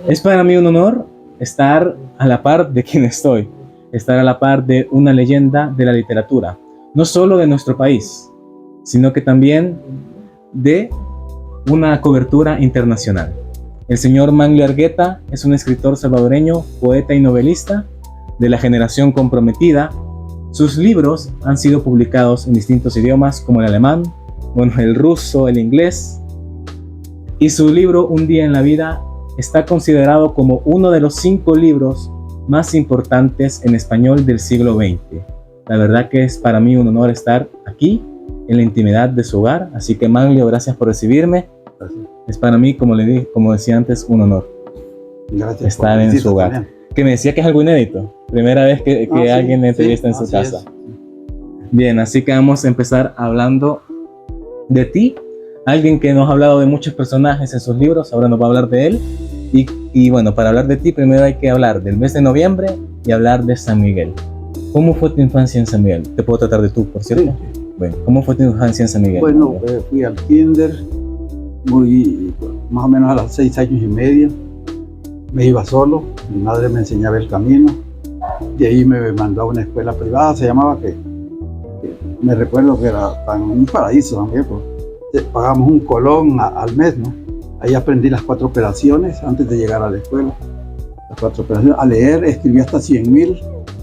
Es para mí un honor estar a la par de quien estoy, estar a la par de una leyenda de la literatura, no solo de nuestro país, sino que también de una cobertura internacional. El señor Manlio Argueta es un escritor salvadoreño, poeta y novelista de la generación comprometida. Sus libros han sido publicados en distintos idiomas como el alemán, el ruso, el inglés, y su libro Un día en la vida está considerado como uno de los 5 libros más importantes en español del siglo XX. La verdad que es para mí un honor estar aquí en la intimidad de su hogar, así que Manlio, gracias por recibirme. Gracias. Es para mí, como decía antes, un honor estar en su hogar. También. Que me decía que es algo inédito, primera vez que alguien me entrevista en su casa. Es. Bien, así que vamos a empezar hablando de ti, alguien que nos ha hablado de muchos personajes en sus libros, ahora nos va a hablar de él. Y bueno, para hablar de ti, primero hay que hablar del mes de noviembre y hablar de San Miguel. ¿Cómo fue tu infancia en San Miguel? Te puedo tratar de tú, por cierto. Sí. Bueno, ¿cómo fue tu infancia en San Miguel? Bueno, fui al kinder, más o menos a los 6 años y medio. Me iba solo, mi madre me enseñaba el camino. De ahí me mandó a una escuela privada, se llamaba que me recuerdo que era un paraíso también, pues. Pagábamos un colón al mes, ¿no? Ahí aprendí las 4 operaciones antes de llegar a la escuela. Las 4 operaciones. A leer, escribí hasta 100,000.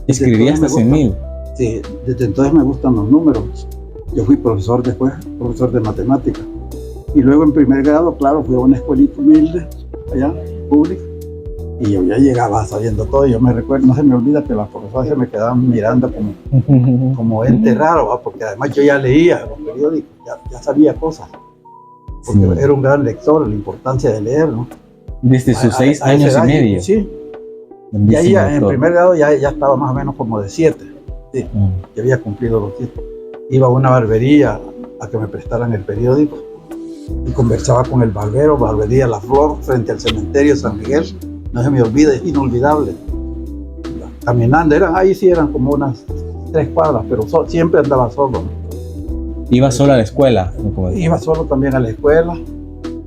¿Escribí hasta 100,000? Sí, desde entonces me gustan los números. Yo fui profesor después, profesor de matemáticas. Y luego en primer grado, claro, fui a una escuelita humilde, allá, pública. Y yo ya llegaba sabiendo todo. Yo me recuerdo, no se me olvida que las profesoras se me quedaban mirando como ente raro, ¿va? Porque además yo ya leía los periódicos, ya sabía cosas. Porque sí, era un gran lector, la importancia de leer, ¿no? Desde sus 6 años y medio. Sí. Y ahí en primer grado ya estaba más o menos como de 7. Sí, ya había cumplido los 7. Iba a una barbería a que me prestaran el periódico y conversaba con el barbero, barbería La Flor, frente al cementerio San Miguel. No se me olvida, es inolvidable. Caminando, ahí sí eran como unas 3 cuadras, pero siempre andaba solo, ¿no? ¿Iba solo a la escuela? Iba solo también a la escuela.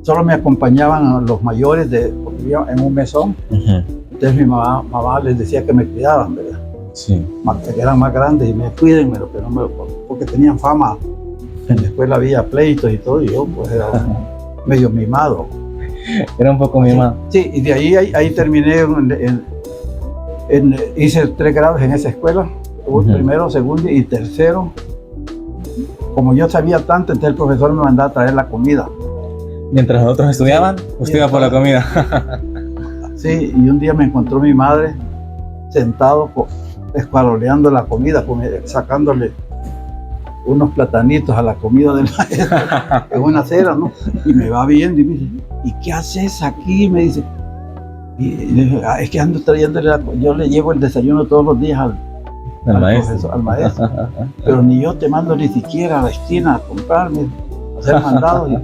Solo me acompañaban los mayores, porque vivía en un mesón. Entonces mi mamá les decía que me cuidaban, ¿verdad? Sí. Que eran más grandes y me cuídenme, porque tenían fama. En la escuela había pleitos y todo, y yo pues era medio mimado. Era un poco mimado. Sí, y de ahí terminé, hice 3 grados en esa escuela, primero, segundo y tercero. Como yo sabía tanto, entonces el profesor me mandaba a traer la comida. Mientras otros estudiaban, usted iba por la comida. Sí, y un día me encontró mi madre sentado escuaroleando la comida, sacándole unos platanitos a la comida del maestro en una acera, ¿no? Y me va viendo y me dice, ¿y qué haces aquí? Me dice, y le dije, es que ando trayéndole yo le llevo el desayuno todos los días al maestro, pero ni yo te mando ni siquiera a la esquina a comprarme, a hacer mandados.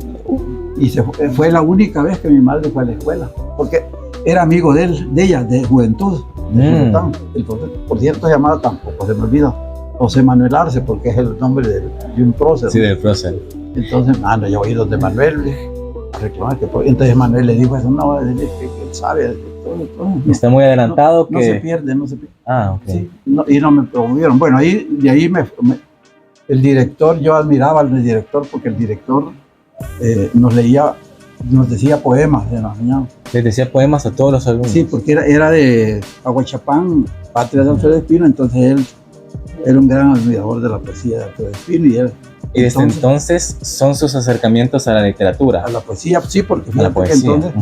Y fue la única vez que mi madre fue a la escuela, porque era amigo de ella, de juventud. Por cierto, llamado tampoco se me olvida, José Manuel Arce, porque es el nombre de un prócer. Sí, del prócer. Entonces, yo oí donde Manuel a reclamar entonces Manuel le dijo eso, no, él sabe todo. Está muy adelantado. No se pierde. Ah, ok. Sí, y no me promovieron. Bueno, de ahí el director, yo admiraba al director porque el director nos decía poemas de la mañana. Les decía poemas a todos los alumnos. Sí, porque era de Aguachapán, patria de Alfredo Espino, entonces él era un gran admirador de la poesía de Alfredo Espino. Y desde entonces son sus acercamientos a la literatura. A la poesía, sí, porque fíjate que entonces,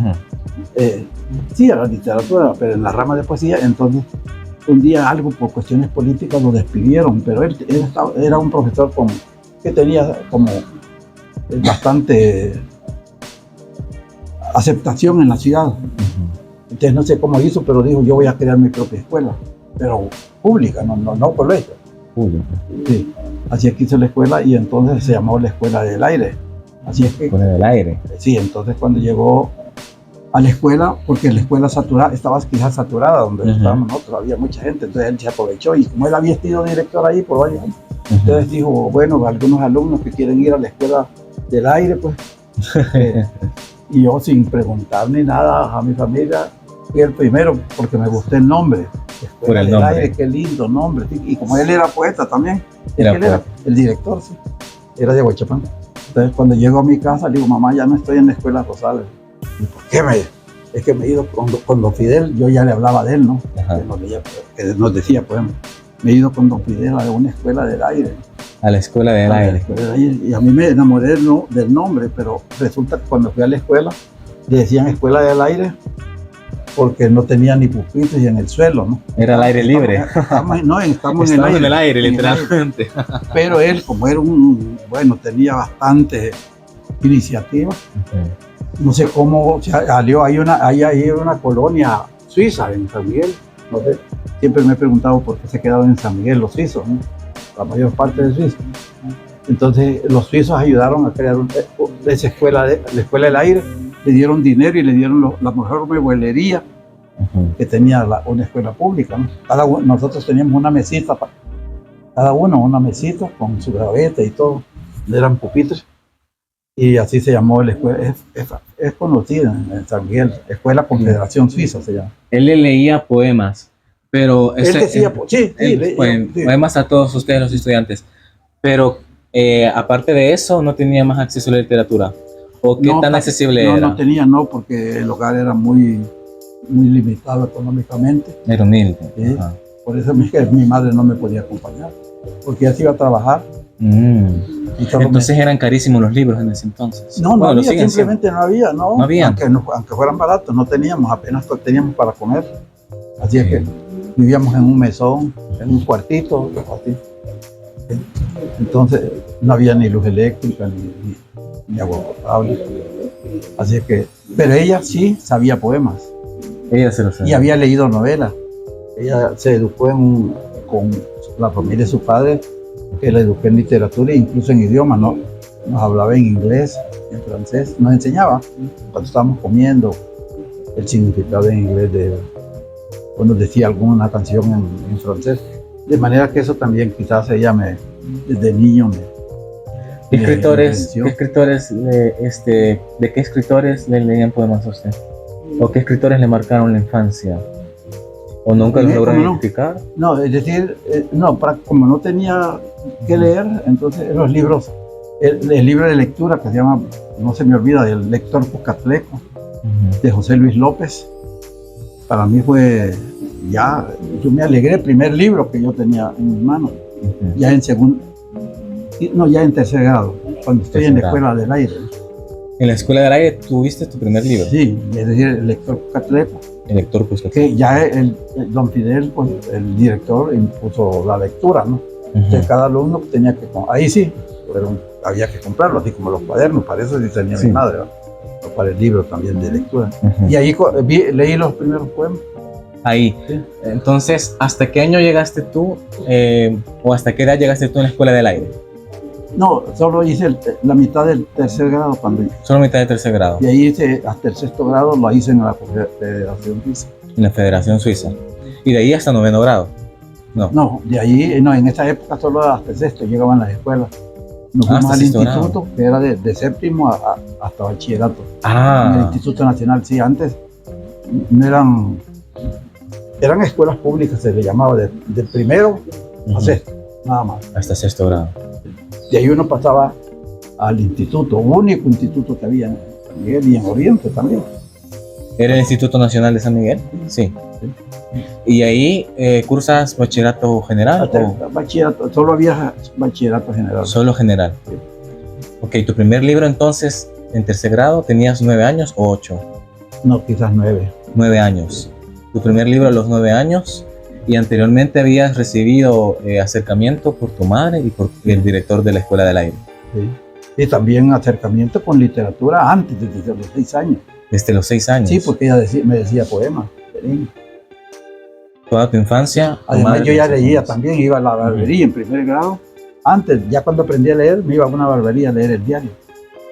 sí, a la literatura, pero en la rama de poesía, entonces un día algo por cuestiones políticas lo despidieron, pero él era un profesor que tenía como bastante aceptación en la ciudad. Entonces no sé cómo hizo, pero dijo, yo voy a crear mi propia escuela, pero pública, no colegio. Sí. Así es que hizo la escuela y entonces se llamó la Escuela del Aire. Así es que, ¿Escuela del Aire? Sí, entonces cuando llegó a la escuela, porque la escuela estaba quizás saturada, donde estábamos nosotros, había mucha gente, entonces él se aprovechó y como él había sido director ahí por varios años, entonces dijo, bueno, algunos alumnos que quieren ir a la Escuela del Aire, pues Y yo, sin preguntar ni nada a mi familia, fui el primero porque me gustó el nombre. Por el del nombre. Aire, qué lindo nombre. Y como él era poeta también, Era él era el director, sí, era de Huachapán. Entonces, cuando llego a mi casa, le digo, mamá, ya no estoy en la escuela Rosales. ¿Y por qué Es que me he ido con don Fidel, yo ya le hablaba de él, ¿no? Ajá. Que nos decía, pues, me he ido con don Fidel a una escuela del aire. A la escuela del A la aire. escuela del aire. Y a mí me enamoré del nombre, pero resulta que cuando fui a la escuela, le decían escuela del aire porque no tenía ni pupitres y en el suelo, ¿no? Era al aire libre. Estamos Estamos en el aire, literalmente. Pero él, como era tenía bastante iniciativa. No sé cómo salió, hay una colonia suiza en San Miguel, no sé, siempre me he preguntado por qué se quedaron en San Miguel los suizos, ¿no? La mayor parte de Suiza. Entonces los suizos ayudaron a crear esa escuela, la escuela del aire, le dieron dinero y le dieron la mejor mueblería que tenía una escuela pública, ¿no? Nosotros teníamos una mesita, cada uno una mesita con su gaveta y todo, eran pupitres. Y así se llamó la escuela, es conocida en San Miguel, Escuela Confederación Suiza se llama. Él le leía poemas, pero Él decía, poemas a todos ustedes los estudiantes, pero aparte de eso no tenía más acceso a la literatura. ¿O qué tan accesible era? No tenía, porque el hogar era muy limitado económicamente. Era humilde. ¿Sí? Por eso mi madre no me podía acompañar, porque ella se iba a trabajar. Entonces eran carísimos los libros en ese entonces. No había, simplemente no había, ¿no? Había. Aunque fueran baratos, no teníamos, apenas teníamos para comer. Así es que vivíamos en un mesón, en un cuartito, así. Entonces no había ni luz eléctrica, ni agua potable. Así es que, pero ella sí sabía poemas. Ella se lo sabía. Y había leído novelas. Ella se educó con la familia de su padre, que la eduqué en literatura e incluso en idiomas, ¿no? Nos hablaba en inglés, en francés, nos enseñaba cuando estábamos comiendo el significado en inglés cuando decía alguna canción en francés. De manera que eso también quizás ella desde niño ¿Qué escritores de qué escritores le leían poemas a usted? ¿O qué escritores le marcaron la infancia? ¿O nunca los lograron identificar? No, es decir, como no tenía que leer, entonces los libros, el libro de lectura que se llama, no se me olvida, del lector Pucatleco, de José Luis López, para mí fue yo me alegré, el primer libro que yo tenía en mis manos, ya en tercer grado, cuando estoy en la escuela del aire. ¿En la escuela del aire tuviste tu primer libro? Sí, es decir, el lector Pucatleco. El lector Pucatleco. Que ya el don Fidel, pues, el director, impuso la lectura, ¿no? Entonces cada alumno tenía que, ahí sí, pero había que comprarlo, así como los cuadernos, para eso sí tenía mi madre, ¿no? O para el libro también de lectura. Y ahí leí los primeros poemas. Ahí. Sí. Entonces, ¿hasta qué año llegaste tú? ¿O hasta qué edad llegaste tú en la escuela del aire? No, solo hice la mitad del tercer grado Solo mitad del tercer grado. Y ahí hice hasta el sexto grado, lo hice en la Federación Suiza. En la Federación Suiza. ¿Y de ahí hasta noveno grado? No, de ahí, en esa época solo hasta el sexto llegaban las escuelas. Nos fuimos al instituto, grado. Que era de séptimo hasta bachillerato. En el Instituto Nacional, sí, antes no eran escuelas públicas, se le llamaba de primero a sexto, nada más. Hasta sexto grado. De ahí uno pasaba al instituto, único instituto que había en San Miguel y en Oriente también. ¿Era el Instituto Nacional de San Miguel? Sí. ¿Y ahí cursas bachillerato general? Bachillerato, solo había bachillerato general. Solo general. Sí. Ok, tu primer libro entonces, en tercer grado, ¿tenías 9 años o 8? No, quizás 9. 9 años. Tu primer libro a los 9 años, y anteriormente habías recibido acercamiento por tu madre y por el director de la Escuela del Aire. Sí. Y también acercamiento con literatura antes, desde los 6 años. Desde los 6 años. Sí, porque ella me decía poemas. Toda tu infancia. Además, yo ya leía también, iba a la barbería en primer grado. Antes, ya cuando aprendí a leer, me iba a una barbería a leer el diario.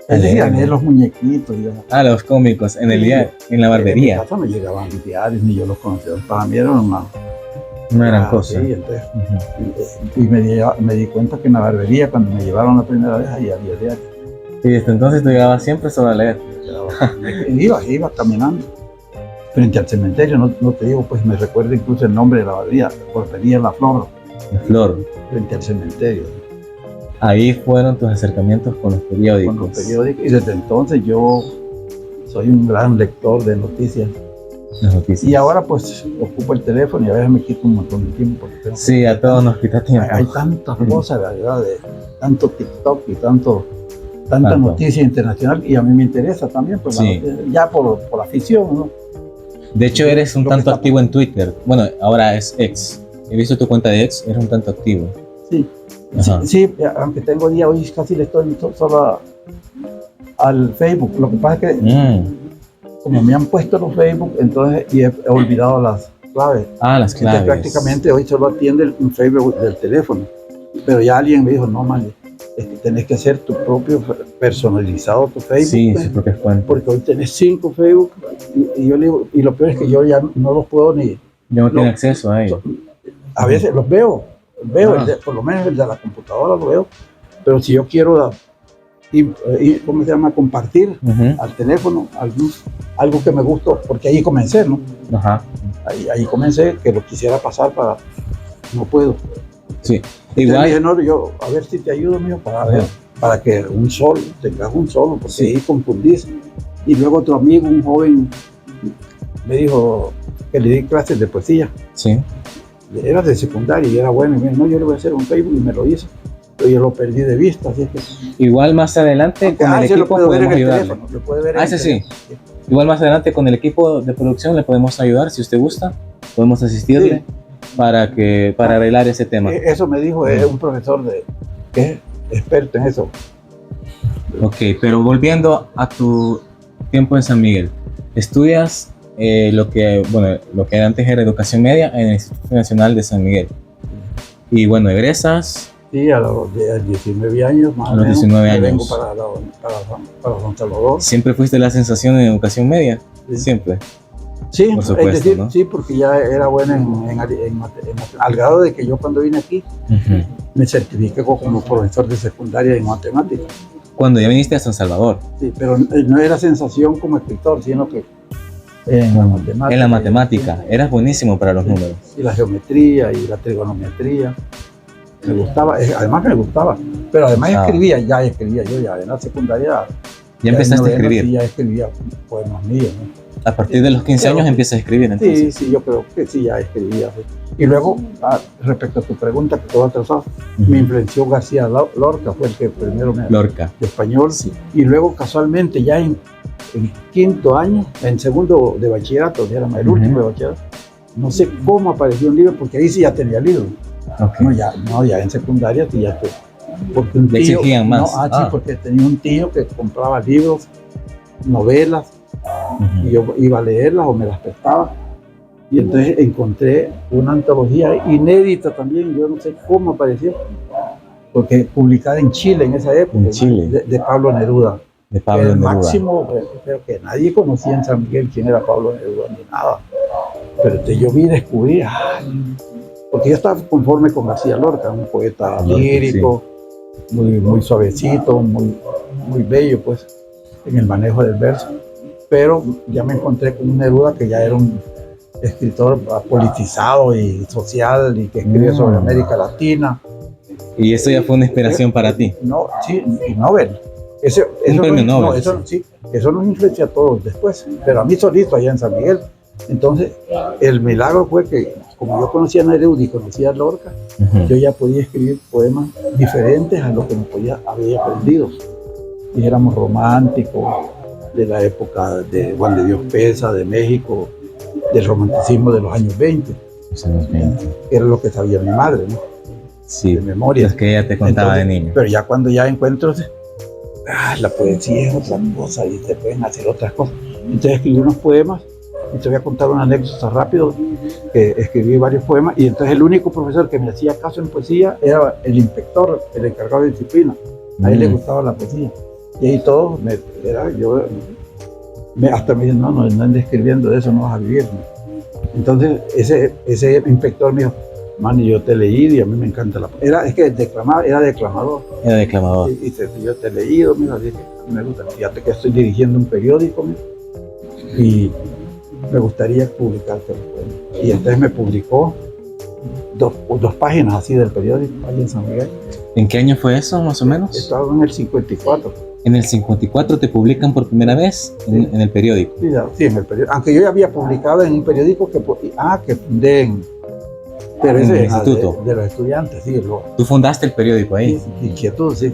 Él decía leer los muñequitos. Los cómicos, en el diario, en la barbería. En mi casa no llegaban diarios, ni yo los conocía. Para mí era una gran cosa. Sí, entonces, y me di cuenta que en la barbería, cuando me llevaron la primera vez, ahí había diario. Y desde entonces tú llegabas siempre solo a leer. Iba caminando frente al cementerio, no te digo, pues me recuerda incluso el nombre de la abadía, Portería La Flor, La Flor. frente al cementerio. Ahí fueron tus acercamientos con los periódicos. Con los periódicos, y desde entonces yo soy un gran lector de noticias. Las noticias. Y ahora pues ocupo el teléfono y a veces me quito un montón de tiempo. Porque tengo Sí, a todos nos quita tiempo. hay tantas cosas, la verdad, de tanto TikTok y tanta Tanto. noticia internacional, y a mí me interesa también, pues, Sí. ya por afición, ¿no? De hecho, eres un Lo que tanto está- activo en Twitter. Bueno, ahora es X. He visto tu cuenta de X, eres un tanto activo. Sí, Ajá. sí, aunque tengo día, hoy casi le estoy solo al Facebook. Lo que pasa es que como me han puesto los Facebook, entonces y he olvidado las claves. Ah, las Entonces claves. prácticamente hoy solo atiende un Facebook del teléfono. Pero ya alguien me dijo, no, man, tenés que hacer tu propio personalizado tu Facebook. Sí, pues, sus propias cuentas. porque hoy tenés 5 Facebook y yo le digo, y lo peor es que yo ya no los puedo ni, Yo no tengo No. acceso a ello. a veces los veo, Ah. por lo menos el de la computadora lo veo, pero si yo quiero, ¿cómo se llama? Compartir Ujú. al teléfono algo que me gustó, porque ahí comencé, ¿no? Ajá. Ahí comencé, que lo quisiera pasar para, no puedo. Sí. Entonces Igual. dije, no, yo, a ver si te ayudo, mío, para Ajá. ver, para que tengas un solo, porque Sí. ahí confundís. Y luego otro amigo, un joven, me dijo que le di clases de poesía. Sí. Era de secundaria y era bueno. Y me dijo, no, yo le voy a hacer un Facebook, y me lo hizo. Pero yo lo perdí de vista, así es que... Igual más adelante con el se lo equipo puedo ver en podemos el ayudarle. teléfono. Lo puede ver en Ah, el ese sí. teléfono. Igual más adelante con el equipo de producción le podemos ayudar si usted gusta. Podemos asistirle para arreglar ese tema. Eso me dijo un profesor que es experto en eso. Ok, pero volviendo a tu tiempo en San Miguel, estudias lo que antes era educación media en el Instituto Nacional de San Miguel. Y bueno, egresas. Sí, a los 19 años más A o los menos. 19 me años. vengo para San Salvador. ¿Siempre fuiste la sensación en educación media? Sí. Siempre. Sí, Por supuesto, es decir, ¿no? sí, porque ya era buena al grado de que yo cuando vine aquí Ujú. me certifiqué como profesor de secundaria en matemáticas. Cuando ya viniste a San Salvador, Sí, pero no era sensación como escritor, sino que en la matemática. en la matemática, eras buenísimo para los números. Y la geometría y la trigonometría. Me gustaba, además me gustaba. Pero además escribía yo ya en la secundaria. Ya empezaste a en novena, escribir. Sí, ya escribía poemas míos, ¿no? A partir de los 15 años empiezas a escribir, Sí, entonces. sí, yo creo que sí, ya escribía. Sí. Y luego, respecto a tu pregunta que te voy a trazar, Ujú. me influenció García Lorca, fue el que primero me Lorca. de español. Sí. Y luego, casualmente, ya en quinto año, en segundo de bachillerato, ya era el último de bachillerato, no sé cómo apareció un libro, porque ahí sí ya tenía libro. Ok. Ya en secundaria sí ya porque un Le tío, exigían más. Sí, porque tenía un tío que compraba libros, novelas, Ujú. y yo iba a leerlas o me las prestaba. Y entonces encontré una antología inédita también, yo no sé cómo apareció, porque publicada en Chile en esa época, En Chile. de Pablo Neruda. De Que Pablo el Neruda. máximo, creo que nadie conocía en San Miguel quién era Pablo Neruda ni nada. Pero yo vi y descubrí, porque yo estaba conforme con García Lorca, un poeta Lorca, lírico, muy suavecito, muy bello, pues, en el manejo del verso. Pero ya me encontré con un Neruda que ya era un escritor politizado y social y que escribía sobre América Latina. Y eso ya fue una inspiración para ti. No, sí, y Nobel. Un premio Nobel, Eso nos influencia a todos después, pero a mí solito allá en San Miguel. Entonces, el milagro fue que, como yo conocía a Neruda y conocía a Lorca, Ujú. yo ya podía escribir poemas diferentes a lo que había aprendido. Y éramos románticos, de la época de Juan de Dios Pesa, de México, del romanticismo de los años 20, Los años 20. que era lo que sabía mi madre, ¿no? Sí, De memoria. es que ella te contaba Entonces, de niño. Pero ya cuando ya encuentro, la poesía es otra cosa y se pueden hacer otras cosas. Entonces escribí unos poemas y te voy a contar una anécdota rápido, que escribí varios poemas y entonces el único profesor que me hacía caso en poesía era el inspector, el encargado de disciplina. A él le gustaba la poesía. Y ahí todos, hasta me dicen, no andes escribiendo de eso, no vas a vivir, ¿no? Entonces ese inspector me dijo, man, yo te he leído y a mí me encanta la poesía. Era declamador. Era declamador. Y yo te he leído, mira, dije, me gusta. Fíjate que estoy dirigiendo un periódico y me gustaría publicarte los poemas. Y entonces me publicó dos páginas así del periódico, ahí en San Miguel. ¿En qué año fue eso, más o menos? Estaba en el 54. En el 54 te publican por primera vez en el periódico. Sí, en el periódico. Aunque yo ya había publicado en un periódico que fundé pero en ese el instituto. De los estudiantes, sí. Tú fundaste el periódico ahí. Inquietud, sí.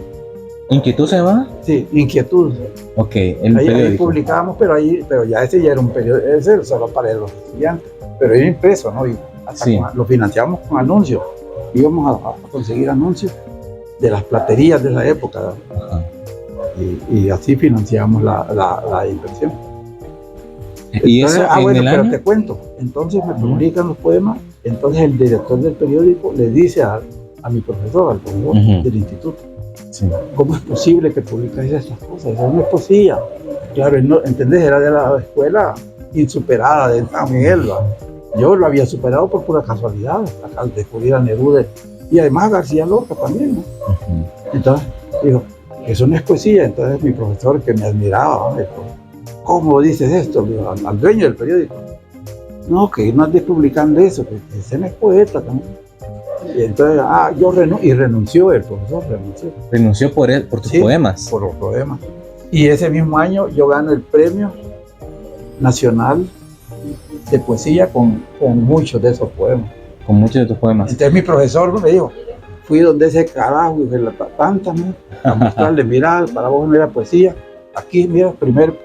¿Inquietud se llama? Sí, Inquietud. Ok, el ahí periódico. Publicábamos, pero ya ese ya era un periódico, ese era solo para los estudiantes. Pero era impreso, ¿no? Y hasta Sí. lo financiábamos con anuncios. Íbamos a conseguir anuncios de las platerías de esa época. Ajá. Y así financiamos la impresión. ¿Y Entonces, eso en bueno, el pero año? te cuento. Entonces me publican los poemas. Entonces el director del periódico le dice a mi profesor, al profesor del instituto, Sí. ¿cómo es posible que publicáis estas cosas? Eso no es poesía. Claro, él no, ¿entendés? Era de la escuela insuperada de San Miguel. ¿va? Yo lo había superado por pura casualidad, al descubrir a Neruda y además a García Lorca también. ¿no? Entonces dijo, eso no es poesía. Entonces mi profesor, que me admiraba, me dijo, ¿cómo dices esto? Le digo, al dueño del periódico. No, que no andes publicando eso, que ese no es poeta también. Y entonces, renunció, el profesor renunció. Renunció por él, por tus poemas. Por los poemas. Y ese mismo año yo gano el premio nacional de poesía con muchos de esos poemas. Con muchos de tus poemas. Entonces mi profesor me dijo, fui donde ese carajo y la tanta, a mostrarle, mira, para vos no era poesía. Aquí, mira,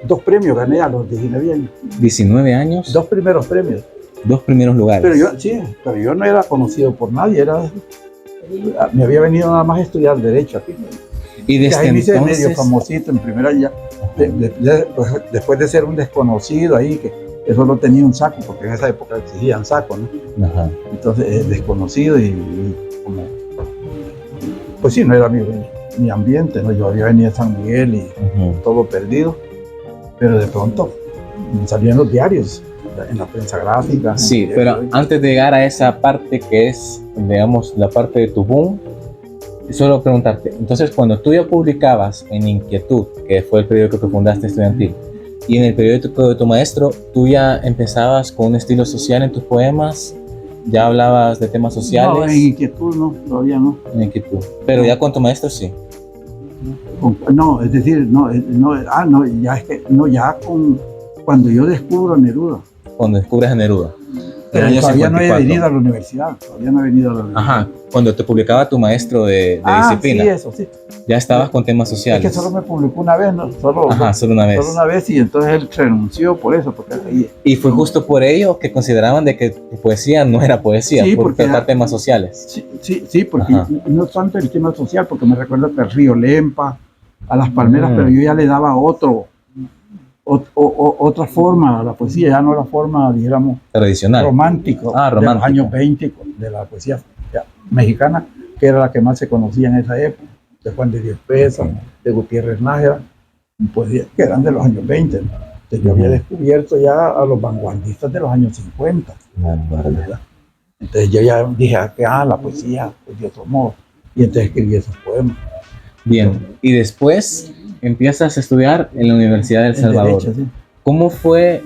2 premios gané a los 19 años. 19 años. 2 primeros premios. 2 primeros lugares. Pero yo no era conocido por nadie, me había venido nada más a estudiar Derecho aquí. Y desde ahí me hice entonces... medio famosito en primera ya, pues, después de ser un desconocido ahí, que eso no tenía un saco, porque en esa época exigían saco, ¿no? Ajá. Entonces, desconocido y como, pues sí, no era mi ambiente, ¿no? Yo había venido a San Miguel y todo perdido, pero de pronto salían en los diarios, en la prensa gráfica. Sí, pero antes de llegar a esa parte que es, digamos, la parte de tu boom, solo preguntarte, entonces cuando tú ya publicabas en Inquietud, que fue el periódico que fundaste estudiantil, y en el periódico de tu maestro, tú ya empezabas con un estilo social en tus poemas, ya hablabas de temas sociales. No, en Inquietud no, todavía no. En Inquietud, pero ya con tu maestro sí. No, es decir, ya cuando yo descubro a Neruda. Cuando descubres a Neruda. Pero todavía no he venido a la universidad. Ajá, cuando te publicaba tu maestro de disciplina. Sí, eso, sí. Ya estabas con temas sociales. Es que solo me publicó una vez, ¿no? Solo una vez. Solo una vez y entonces él renunció por eso. Y fue justo por ello que consideraban de que tu poesía no era poesía, sí, por tratar temas sociales. Sí, porque no tanto el tema social, porque me recuerdo que el río Lempa, a las palmeras, pero yo ya le daba otra forma a la poesía, ya no la forma, digamos, tradicional, romántico. De los años 20, de la poesía mexicana, que era la que más se conocía en esa época, de Juan de Dios Pesa, de Gutiérrez Nájera, poesía que eran de los años 20. ¿no? Entonces yo había descubierto ya a los vanguardistas de los años 50. ¿verdad? Entonces yo ya dije que la poesía pues, de otro modo, y entonces escribí esos poemas. Bien, y después empiezas a estudiar en la Universidad de El Salvador. Derecho, sí. ¿Cómo fue,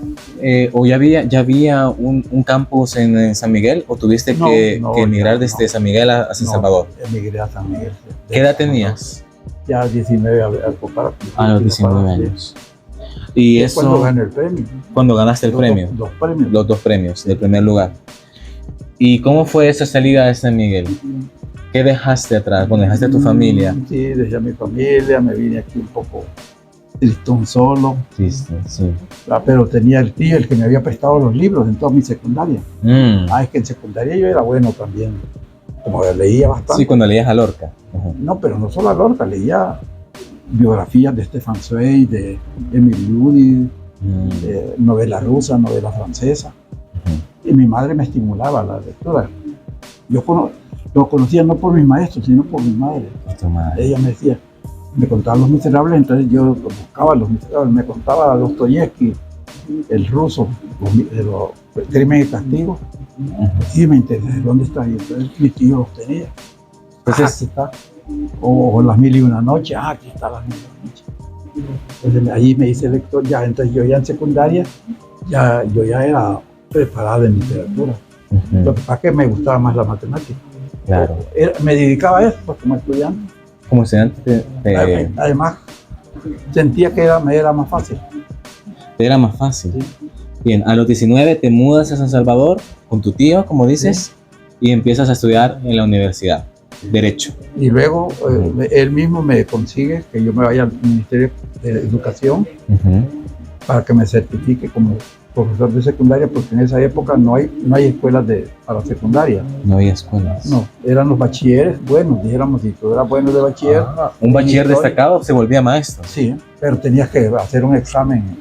o ya había un campus en San Miguel, o tuviste que emigrar desde San Miguel a San Salvador? Emigré a San Miguel. ¿Qué edad tenías? Ya 19 a los 19 años. Y eso, cuando gané el premio. Cuando ganaste el premio. Los 2 premios del primer lugar. ¿Y cómo fue esa salida de San Miguel? ¿Qué dejaste atrás? Bueno, dejaste a tu familia. Sí, dejé a mi familia, me vine aquí un poco tristón solo. Sí. Pero tenía el tío, el que me había prestado los libros en toda mi secundaria. Es que en secundaria yo era bueno también. Como leía bastante. Sí, cuando leías a Lorca. No, pero no solo a Lorca, leía biografías de Stefan Zweig, de Emil Ludi, novela rusa, novela francesa. Y mi madre me estimulaba la lectura. Yo lo conocía no por mis maestros, sino por mi madre. Ella me decía, me contaba Los Miserables, entonces yo buscaba Los Miserables, me contaba a Dostoyevsky, el ruso, de los Crimen y Castigo, y me interesé, ¿dónde está? Y entonces mi tío los tenía. Entonces, aquí está. O Las Mil y una Noches, aquí está Las Mil y una Noches. Entonces, allí me hice lector, ya, entonces yo ya en secundaria, yo ya era preparado en literatura. Lo que pasa es que me gustaba más la matemática. Claro. Me dedicaba a eso pues, como estudiante. Como estudiante Además, sentía que me era más fácil. te era más fácil. Sí. Bien, a los 19 te mudas a San Salvador con tu tío, como dices, y empiezas a estudiar en la universidad, Derecho. Y luego él mismo me consigue que yo me vaya al Ministerio de Educación para que me certifique como profesor de secundaria, porque en esa época no hay escuelas para secundaria. No había escuelas. No, eran los bachilleres buenos, dijéramos, si tú eras bueno de bachiller. Un bachiller destacado se volvía maestro. Sí, pero tenías que hacer un examen.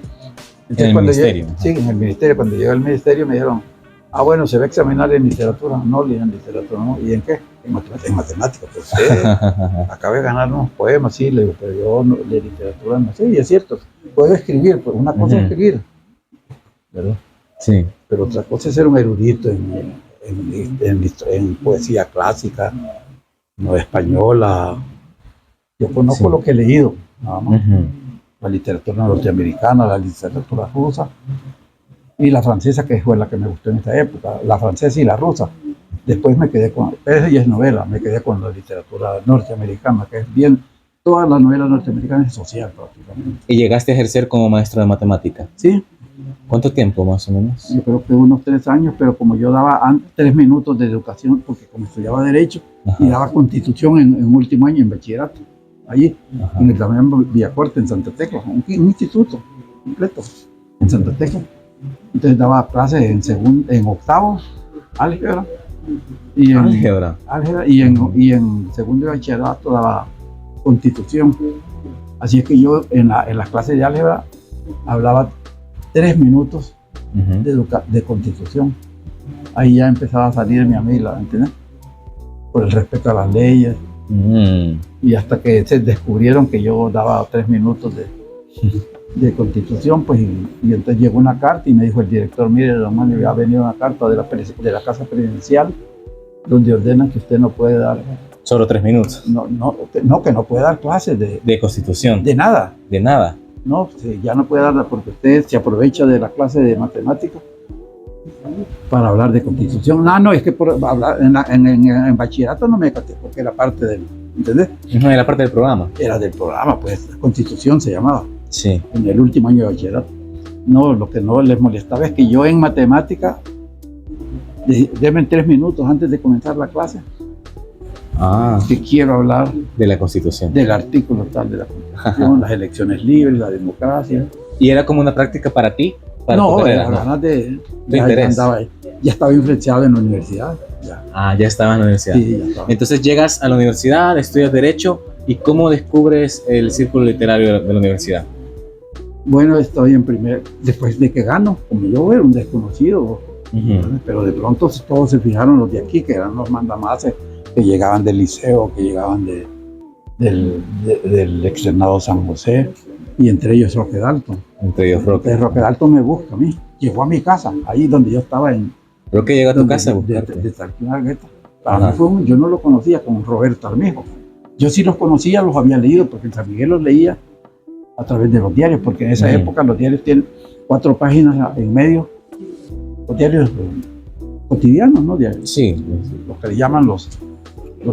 Entonces, en el ministerio. Sí, en el ministerio. Cuando llegué al ministerio me dijeron, bueno, se va a examinar en literatura. No, en literatura, no. ¿Y en qué? En matemáticas. Pues sí, acabé de ganar unos poemas, sí, le digo, pero yo de literatura no sé. Y es cierto, puedo escribir, pues una cosa es escribir, ¿verdad? Sí. Pero otra cosa es ser un erudito en poesía clásica, no española. Yo conozco lo que he leído, nada más. La literatura norteamericana, la literatura rusa y la francesa, que fue la que me gustó en esta época, la francesa y la rusa. Después me quedé con, esa ya es novela, me quedé con la literatura norteamericana, que es bien, toda la novela norteamericana es social prácticamente. ¿Y llegaste a ejercer como maestro de matemática? Sí. ¿Cuánto tiempo más o menos? Yo creo que unos 3 años, pero como yo daba 3 minutos de educación, porque como estudiaba Derecho, y daba Constitución en último año en bachillerato, allí, en el también Villacorte, en Santa Tecla, un instituto completo, en Santa Tecla. Entonces daba clases en octavo, álgebra, y en segundo de bachillerato daba Constitución. Así es que yo en las clases de álgebra hablaba 3 minutos de Constitución. Ahí ya empezaba a salir mi amiga, ¿entiendes? Por el respeto a las leyes. Y hasta que se descubrieron que yo daba 3 minutos de Constitución, pues, y entonces llegó una carta y me dijo el director, mire, don Manuel, ha venido una carta de la Casa Presidencial donde ordenan que usted no puede dar... Solo 3 minutos. No, que no puede dar clases de Constitución. De nada. De nada. No, ya no puede darla porque usted se aprovecha de la clase de matemáticas para hablar de Constitución. No, es que por hablar en bachillerato no me caté porque era parte del, ¿entendés? No, era parte del programa. Era del programa, pues, Constitución se llamaba. Sí. En el último año de bachillerato. No, lo que no les molestaba es que yo en matemática, denme 3 minutos antes de comenzar la clase, que quiero hablar de la Constitución, del artículo tal de la Constitución, las elecciones libres, la democracia. ¿Y era como una práctica para ti? No, era ganas de interés. Ya estaba influenciado en la universidad. Ya estaba en la universidad. Sí, ya estaba. Entonces llegas a la universidad, estudias Derecho, ¿y cómo descubres el círculo literario de la universidad? Bueno, estoy después de que gano, como yo era un desconocido, pero de pronto todos se fijaron los de aquí, que eran los mandamases, que llegaban del liceo, que llegaban del externado San José, y entre ellos Roque Dalton. Entonces Roque Dalton me busca a mí, llegó a mi casa, ahí donde yo estaba en... ¿Roque llegó a tu casa a buscarte? De Tarquín Argueta. Para mí yo no lo conocía como Roberto Armijo. Yo sí los conocía, los había leído, porque en San Miguel los leía a través de los diarios, porque en esa época los diarios tienen 4 páginas en medio, los diarios cotidianos, ¿no? Diarios. Sí. Los que le llaman los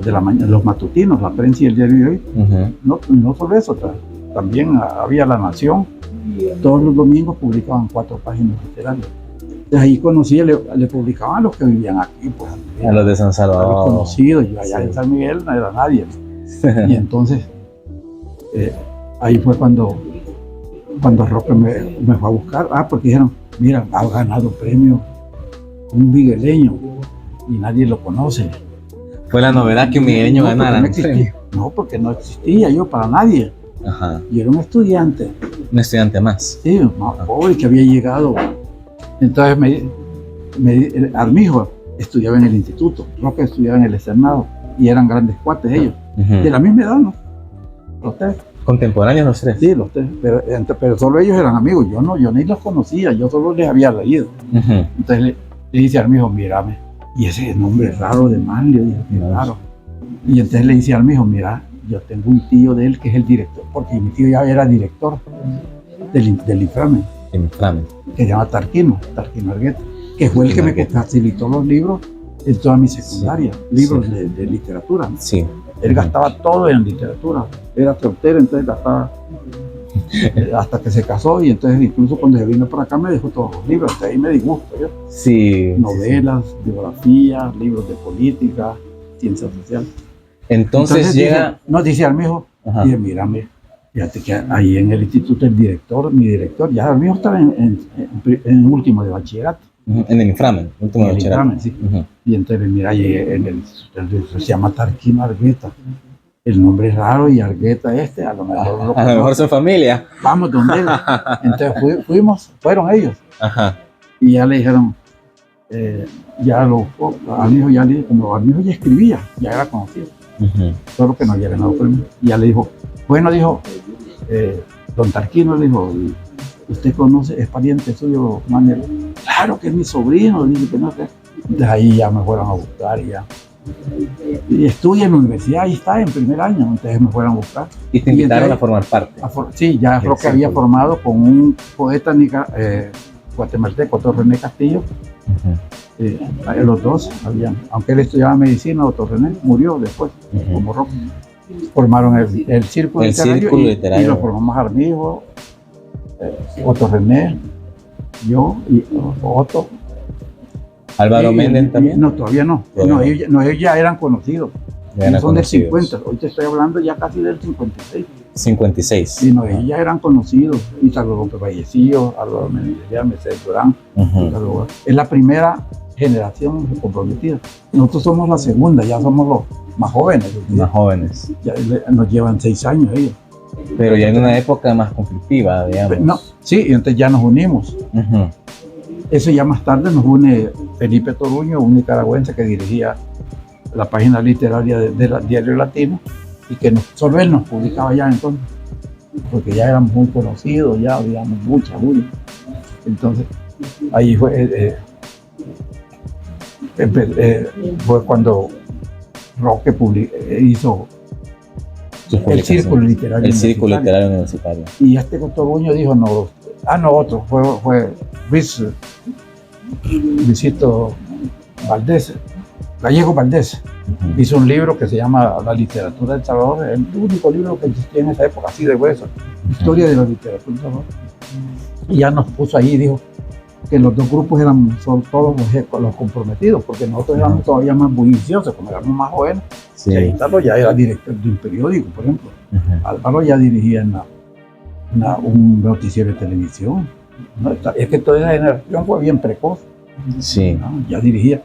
de la mañana, los matutinos, la prensa y el diario de hoy. No solo eso, también había La Nación. Todos los domingos publicaban 4 páginas literarias. Entonces ahí conocí, le publicaban a los que vivían aquí. Pues, a los de San Salvador. A los conocidos. Yo allá en San Miguel no era nadie. Y entonces, ahí fue cuando Roque me fue a buscar. Porque dijeron, mira, ha ganado premio un migueleño y nadie lo conoce. Fue la novedad que un migueleño ganara. No, porque no existía yo para nadie. Yo era un estudiante. Un estudiante más. Sí, más pobre que había llegado. Entonces Armijo estudiaba en el instituto, Roque estudiaba en el externado y eran grandes cuates ellos, de la misma edad, ¿no? Los 3. ¿Contemporáneos los 3? Sí, los 3, pero solo ellos eran amigos, yo ni los conocía, yo solo les había leído. Entonces le dice a Armijo, mírame, y ese nombre raro de Manlio, dije, qué raro. Y entonces le dice a Armijo, mira, yo tengo un tío de él que es el director, porque mi tío ya era director del Inframen, que se llama Tarquino Argueta, que fue el que me facilitó los libros en toda mi secundaria, libros de literatura. Sí. Él gastaba todo en literatura, era soltero, entonces gastaba hasta que se casó, y entonces incluso cuando se vino para acá me dejó todos los libros, hasta ahí me disgusto yo. Sí. Novelas, biografías, libros de política, ciencia social. Entonces llega... Dice al mijo, dice, mírame, fíjate que ahí en el instituto mi director, ya el mijo estaba en último de bachillerato. En el Inframen, último de bachillerato. Inframen, sí. Y entonces, mira, llegué en el instituto, se llama Tarquino Argueta. El nombre es raro, y Argueta a lo mejor... A lo mejor son familia. Vamos donde él. Entonces fueron ellos. Ajá. Y ya le dijeron, al mijo ya escribía, ya era conocido. Solo que no había ganado premio. Y ya le dijo, don Tarquino, le dijo, ¿usted conoce, es pariente suyo, Manuel? Claro que es mi sobrino, dice que no sé. Entonces ahí ya me fueron a buscar y estudié en la universidad, ahí está, en primer año, entonces me fueron a buscar. ¿Y te invitaron a formar parte? Sí, ya Roque había formado con un poeta guatemalteco, Otto René Castillo. Los dos aunque él estudiaba medicina, Otto René murió después, como Roque. Formaron el círculo literario, y lo formamos Armijo, Otto René, yo y Otto. ¿Álvaro Méndez también? No, todavía no. Ellos ya eran conocidos. Son del 50. Hoy te estoy hablando ya casi del 56. 56. Y ellos ya eran conocidos. Ítalo López Vallecillo, Álvaro Méndez, Mercedes Durán. Es la primera generación comprometida. Nosotros somos la segunda, ya somos los más jóvenes. Más jóvenes. Ya nos llevan 6 años ellos. Pero ya en una época más conflictiva, digamos. No, sí, y entonces ya nos unimos. Eso ya más tarde nos une Felipe Toruño, un nicaragüense que dirigía la página literaria del Diario Latino, y que solo él nos publicaba ya entonces, porque ya éramos muy conocidos, ya habíamos mucha bulla. Entonces, ahí fue cuando Roque hizo el Círculo Literario Universitario. Y Toruño dijo, fue Luisito Valdés, Gallego Valdés. Hizo un libro que se llama La literatura del Salvador, el único libro que existía en esa época, así de hueso, historia de la literatura del Salvador. Y ya nos puso ahí, dijo que los dos grupos son todos los comprometidos, porque nosotros éramos todavía más bulliciosos, como éramos más jóvenes. Sí. Y ahí Álvaro ya era director de un periódico, por ejemplo. Álvaro ya dirigía un noticiero de televisión. Es que toda esa generación fue bien precoz. Sí. ¿No? Ya dirigía.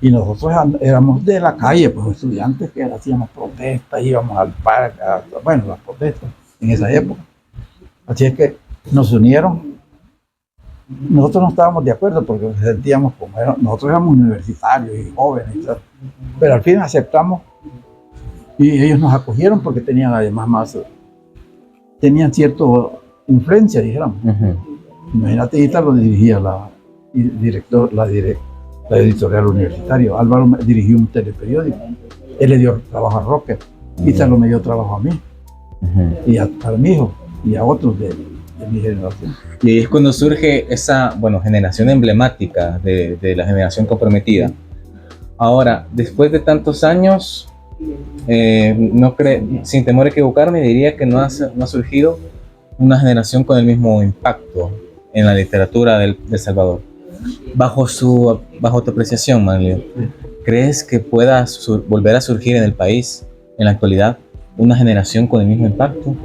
Y nosotros éramos de la calle, pues estudiantes que hacíamos protestas, íbamos al parque, las protestas en esa época. Así es que nos unieron. Nosotros no estábamos de acuerdo porque sentíamos nosotros éramos universitarios y jóvenes, ¿sabes? Pero al fin aceptamos, y ellos nos acogieron porque tenían además tenían cierta influencia, dijéramos. Imagínate, Ítalo dirigía la editorial universitaria, Álvaro dirigió un teleperiódico, él le dio trabajo a Roque, Ítalo me dio trabajo a mí, y a mi hijo, y a otros de mi generación. Y ahí es cuando surge esa, generación emblemática de la generación comprometida. Ahora, después de tantos años, sin temor a equivocarme, diría que no ha surgido una generación con el mismo impacto en la literatura de El Salvador. Bajo tu apreciación, Manlio, ¿crees que pueda volver a surgir en el país, en la actualidad, una generación con el mismo impacto?